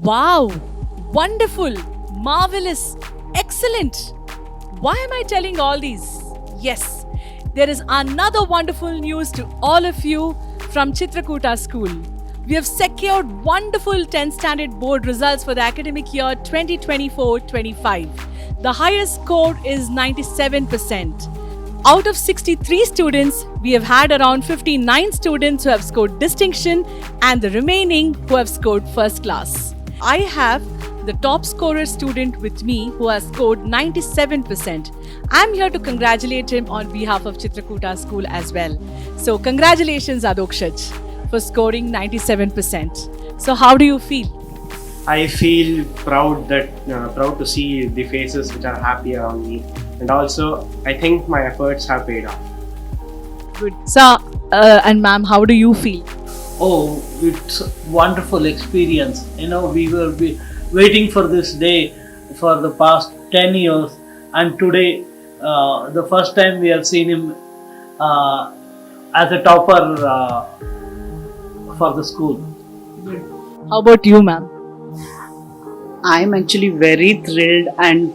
Wow! Wonderful! Marvelous! Excellent! Why am I telling all these? Yes, there is another wonderful news to all of you from Chitrakuta School. We have secured wonderful 10th standard board results for the academic year 2024-25. The highest score is 97%. Out of 63 students, we have had around 59 students who have scored distinction and the remaining who have scored first class. I have the top scorer student with me who has scored 97%. I'm here to congratulate him on behalf of Chitrakuta School as well. So congratulations Adokshaj for scoring 97%. So how do you feel? I feel proud to see the faces which are happy around me, and also I think my efforts have paid off. Good. Sir and ma'am, how do you feel? Oh, it's a wonderful experience. We were waiting for this day for the past 10 years, and today, the first time we have seen him as a topper for the school. How about you, ma'am? I'm actually very thrilled, and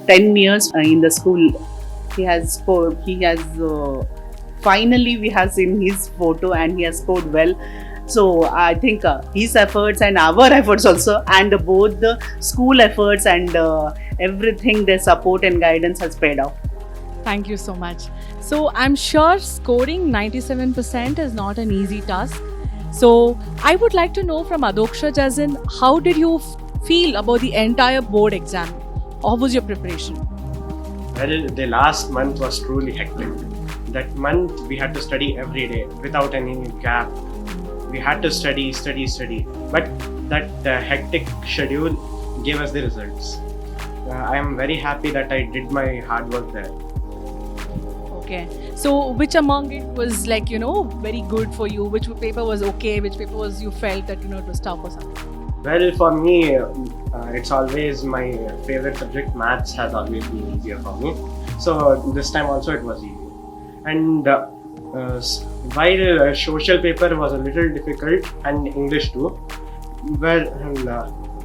10 years in the school, he has scored. Finally we have seen his photo, and he has scored well. So I think his efforts and our efforts also, and both the school efforts and everything, their support and guidance has paid off. Thank you so much. So I'm sure scoring 97% is not an easy task. So I would like to know from Adokshaj, as in, how did you feel about the entire board exam? How was your preparation? Well, the last month was truly hectic. That month we had to study every day without any gap. We had to study. But that hectic schedule gave us the results. I am very happy that I did my hard work there. Okay. So which among it was very good for you? Which paper was okay? Which paper was you felt that it was tough or something? Well, for me, it's always my favorite subject. Maths has always been easier for me. So this time also it was easy. And while social paper was a little difficult, and English too,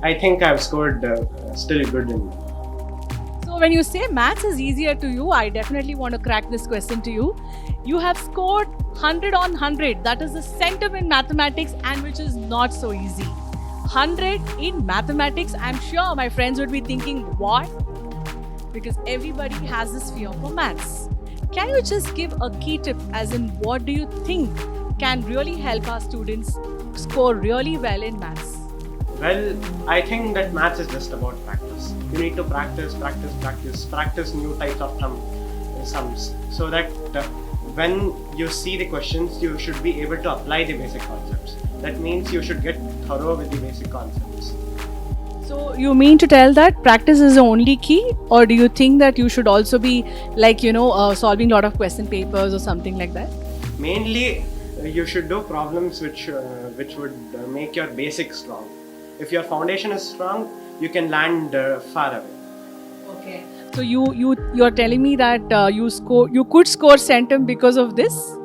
I think I've scored still good in. So when you say maths is easier to you, I definitely want to crack this question to you. You have scored 100 on 100. That is the centum in mathematics, and which is not so easy. 100 in mathematics, I'm sure my friends would be thinking, what? Because everybody has this fear for maths. Can you just give a key tip, as in what do you think can really help our students score really well in maths? Well, I think that maths is just about practice. You need to practice new types of sums, so that when you see the questions, you should be able to apply the basic concepts. That means you should get thorough with the basic concepts. So you mean to tell that practice is the only key, or do you think that you should also be solving a lot of question papers or something like that? Mainly, you should do problems which would make your basics strong. If your foundation is strong, you can land far away. Okay. So you're telling me that you could score centum because of this?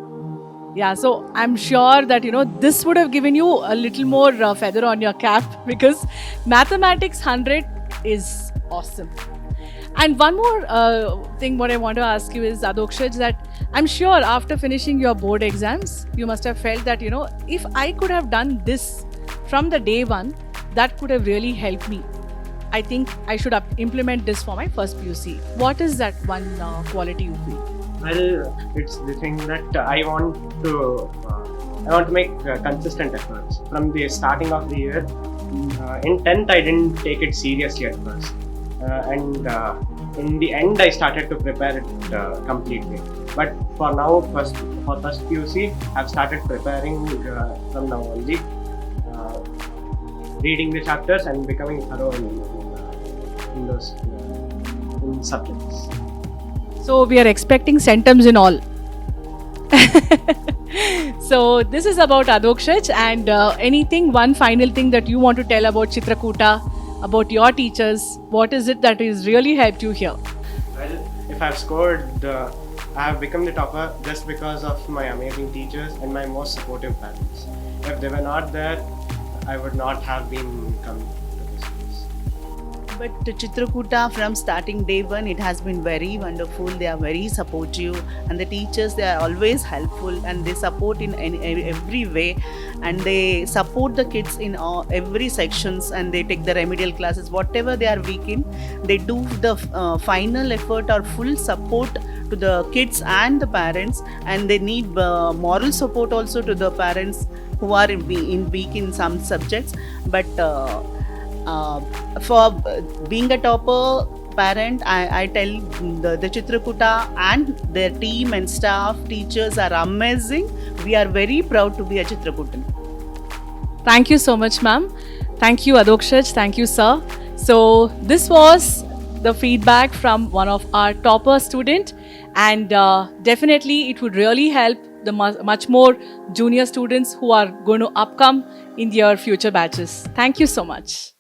Yeah, so I'm sure that this would have given you a little more feather on your cap, because mathematics 100 is awesome. And one more thing what I want to ask you is, Adokshaj, that I'm sure after finishing your board exams, you must have felt that if I could have done this from the day one, that could have really helped me. I think I should implement this for my first PUC. What is that one quality you feel? Well, it's the thing that I want to make consistent efforts. From the starting of the year, in 10th I didn't take it seriously at first, and in the end I started to prepare it completely. But for now, for first PUC, I've started preparing from now only, reading the chapters and becoming thorough in those in subjects. So we are expecting centums in all. So this is about Adokshaj, and one final thing that you want to tell about Chitrakuta, about your teachers. What is it that has really helped you here? Well, if I've scored, I have become the topper just because of my amazing teachers and my most supportive parents. If they were not there, I would not have been coming to this place. But Chitrakuta, from starting day one, it has been very wonderful. They are very supportive, and the teachers, they are always helpful, and they support in every way, and they support the kids in every sections, and they take the remedial classes, whatever they are weak in. They do the final effort or full support to the kids and the parents, and they need moral support also to the parents who are weak in some subjects. But for being a topper parent, I tell the Chitrakuta and their team and staff, teachers are amazing. We are very proud to be a Chitrakutan. Thank you so much, ma'am. Thank you, Adokshaj. Thank you, sir. So this was the feedback from one of our topper student, and definitely it would really help the much more junior students who are going to upcome in their future batches. Thank you so much.